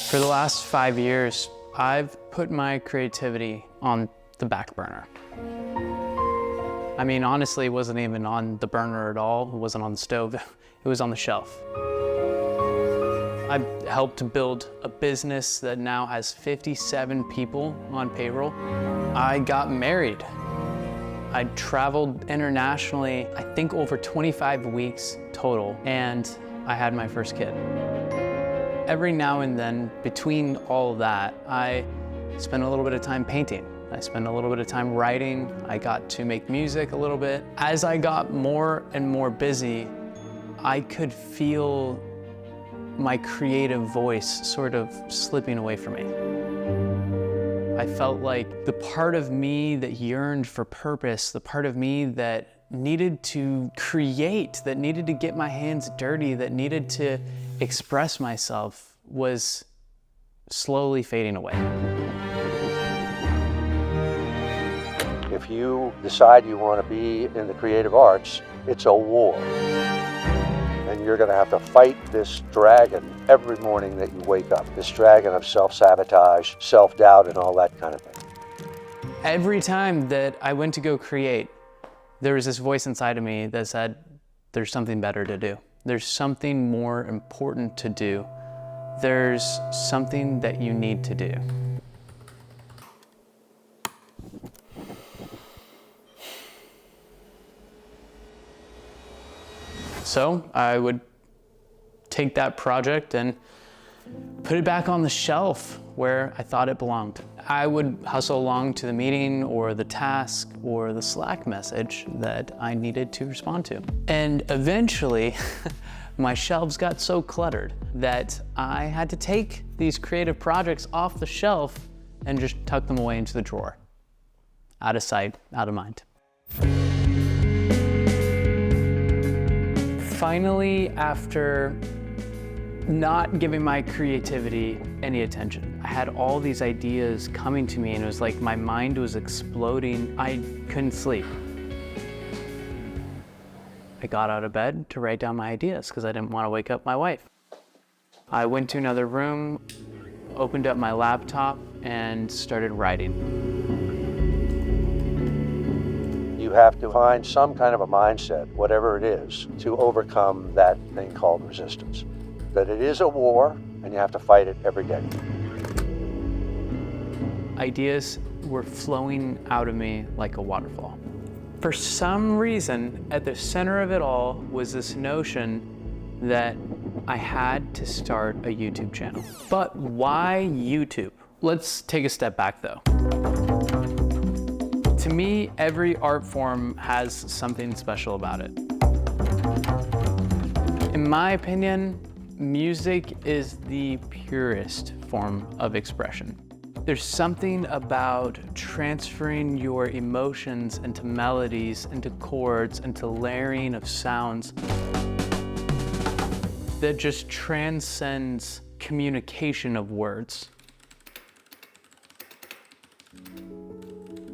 For the last 5 years, I've put my creativity on the back burner. I mean, honestly, it wasn't even on the burner at all. It wasn't on the stove. It was on the shelf. I've helped to build a business that now has 57 people on payroll. I got married. I traveled internationally, I think over 25 weeks total, and I had my first kid. Every now and then, between all of that, I spend a little bit of time painting. I spend a little bit of time writing. I got to make music a little bit. As I got more and more busy, I could feel my creative voice sort of slipping away from me. I felt like the part of me that yearned for purpose, the part of me that needed to create, that needed to get my hands dirty, that needed to express myself, was slowly fading away. If you decide you want to be in the creative arts, it's a war. And you're going to have to fight this dragon every morning that you wake up. This dragon of self-sabotage, self-doubt, and all that kind of thing. Every time that I went to go create, there was this voice inside of me that said, there's something better to do. There's something more important to do. There's something that you need to do. So I would take that project and put it back on the shelf where I thought it belonged. I would hustle along to the meeting or the task or the Slack message that I needed to respond to. And eventually, my shelves got so cluttered that I had to take these creative projects off the shelf and just tuck them away into the drawer. Out of sight, out of mind. Finally, after not giving my creativity any attention, I had all these ideas coming to me and it was like my mind was exploding. I couldn't sleep. I got out of bed to write down my ideas because I didn't want to wake up my wife. I went to another room, opened up my laptop, and started writing. You have to find some kind of a mindset, whatever it is, to overcome that thing called resistance. That it is a war, and you have to fight it every day. Ideas were flowing out of me like a waterfall. For some reason, at the center of it all was this notion that I had to start a YouTube channel. But why YouTube? Let's take a step back though. To me, every art form has something special about it. In my opinion, music is the purest form of expression. There's something about transferring your emotions into melodies, into chords, into layering of sounds that just transcends communication of words.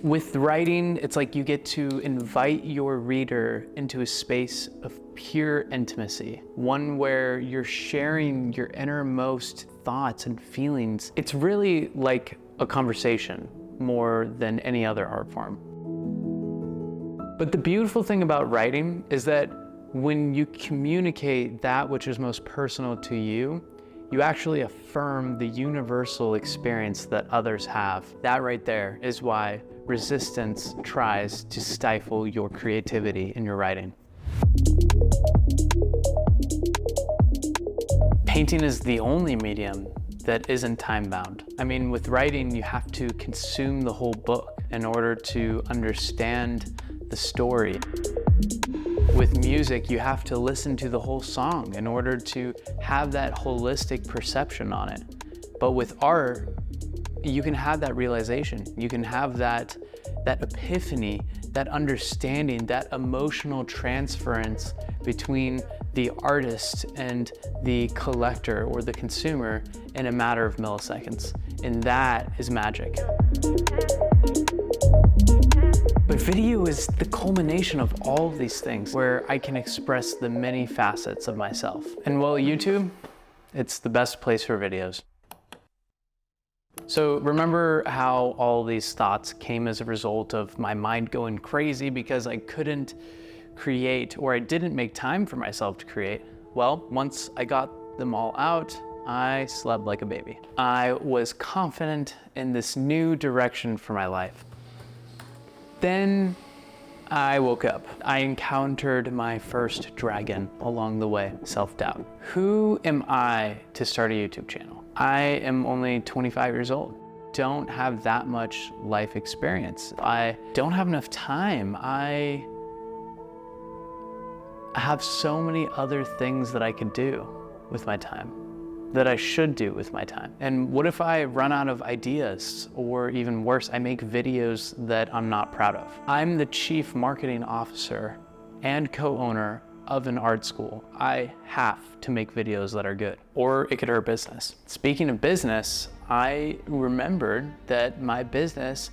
With writing, it's like you get to invite your reader into a space of pure intimacy, one where you're sharing your innermost thoughts and feelings. It's really like a conversation more than any other art form. But the beautiful thing about writing is that when you communicate that which is most personal to you, you actually affirm the universal experience that others have. That right there is why resistance tries to stifle your creativity in your writing. Painting is the only medium that isn't time-bound. I mean, with writing, you have to consume the whole book in order to understand the story. With music, you have to listen to the whole song in order to have that holistic perception on it. But with art, you can have that realization. You can have that epiphany, that understanding, that emotional transference between the artist and the collector or the consumer in a matter of milliseconds. And that is magic. But video is the culmination of all of these things where I can express the many facets of myself. And well, YouTube, it's the best place for videos. So remember how all these thoughts came as a result of my mind going crazy because I couldn't create, or I didn't make time for myself to create? Well, once I got them all out, I slept like a baby. I was confident in this new direction for my life. Then I woke up. I encountered my first dragon along the way, self-doubt. Who am I to start a YouTube channel? I am only 25 years old. Don't have that much life experience. I don't have enough time. I have so many other things that I could do with my time, that I should do with my time. And what if I run out of ideas, or even worse, I make videos that I'm not proud of? I'm the chief marketing officer and co-owner of an art school. I have to make videos that are good, or it could hurt business. Speaking of business, I remembered that my business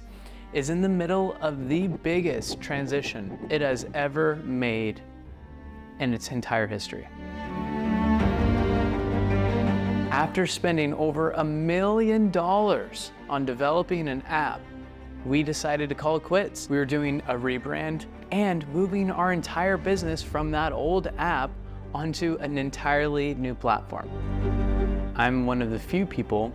is in the middle of the biggest transition it has ever made in its entire history. After spending over $1 million on developing an app, we decided to call it quits. We were doing a rebrand and moving our entire business from that old app onto an entirely new platform. I'm one of the few people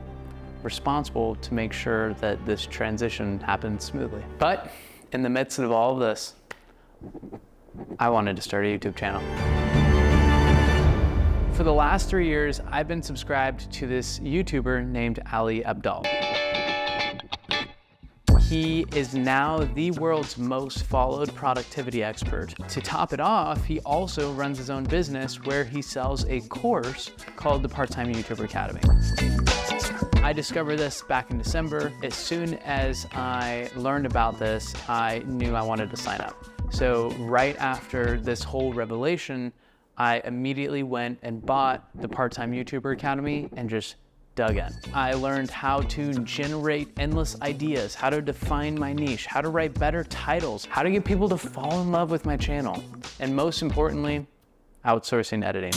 responsible to make sure that this transition happens smoothly. But in the midst of all of this, I wanted to start a YouTube channel. For the last 3 years, I've been subscribed to this YouTuber named Ali Abdaal. He is now the world's most followed productivity expert. To top it off, he also runs his own business where he sells a course called the Part-Time YouTuber Academy. I discovered this back in December. As soon as I learned about this, I knew I wanted to sign up. So right after this whole revelation, I immediately went and bought the Part-Time YouTuber Academy and just dug in. I learned how to generate endless ideas, how to define my niche, how to write better titles, how to get people to fall in love with my channel, and most importantly, outsourcing editing.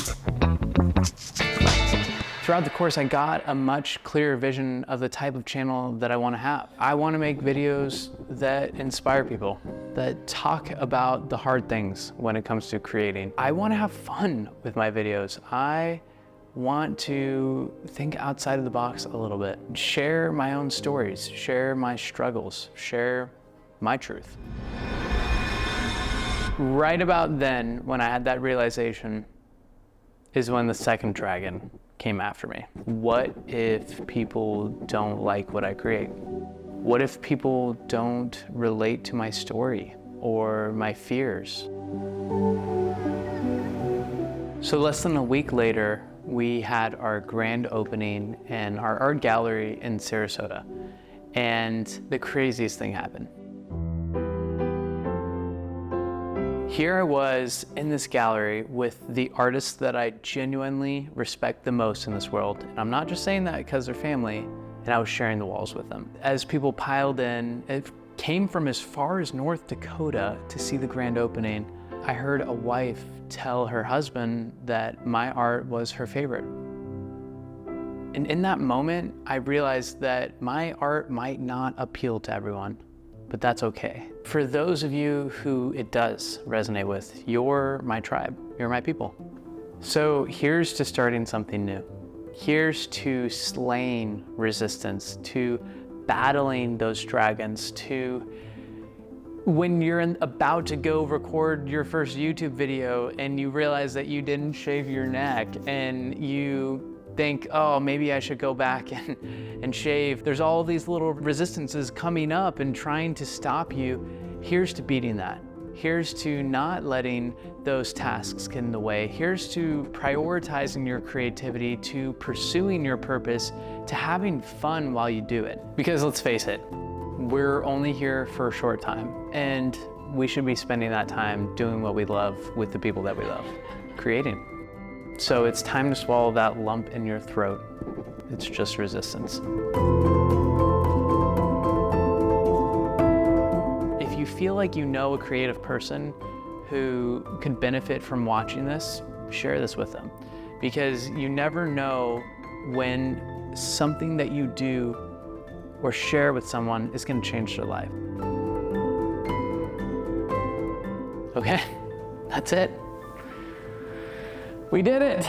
Throughout the course, I got a much clearer vision of the type of channel that I want to have. I want to make videos that inspire people, that talk about the hard things when it comes to creating. I want to have fun with my videos. I want to think outside of the box a little bit, share my own stories, share my struggles, share my truth. Right about then, when I had that realization, is when the second dragon came after me. What if people don't like what I create? What if people don't relate to my story or my fears? So less than a week later, we had our grand opening in our art gallery in Sarasota, and the craziest thing happened. Here I was in this gallery with the artists that I genuinely respect the most in this world. And I'm not just saying that because they're family, and I was sharing the walls with them. As people piled in, it came from as far as North Dakota to see the grand opening. I heard a wife tell her husband that my art was her favorite. And in that moment, I realized that my art might not appeal to everyone, but that's okay. For those of you who it does resonate with, you're my tribe, you're my people. So here's to starting something new. Here's to slaying resistance, to battling those dragons, to when you're about to go record your first YouTube video and you realize that you didn't shave your neck and you think, oh, maybe I should go back and shave. There's all these little resistances coming up and trying to stop you. Here's to beating that. Here's to not letting those tasks get in the way. Here's to prioritizing your creativity, to pursuing your purpose, to having fun while you do it. Because let's face it, we're only here for a short time, and we should be spending that time doing what we love with the people that we love, creating. So it's time to swallow that lump in your throat. It's just resistance. If you feel like you know a creative person who could benefit from watching this, share this with them. Because you never know when something that you do or share with someone is going to change their life. Okay, that's it. We did it.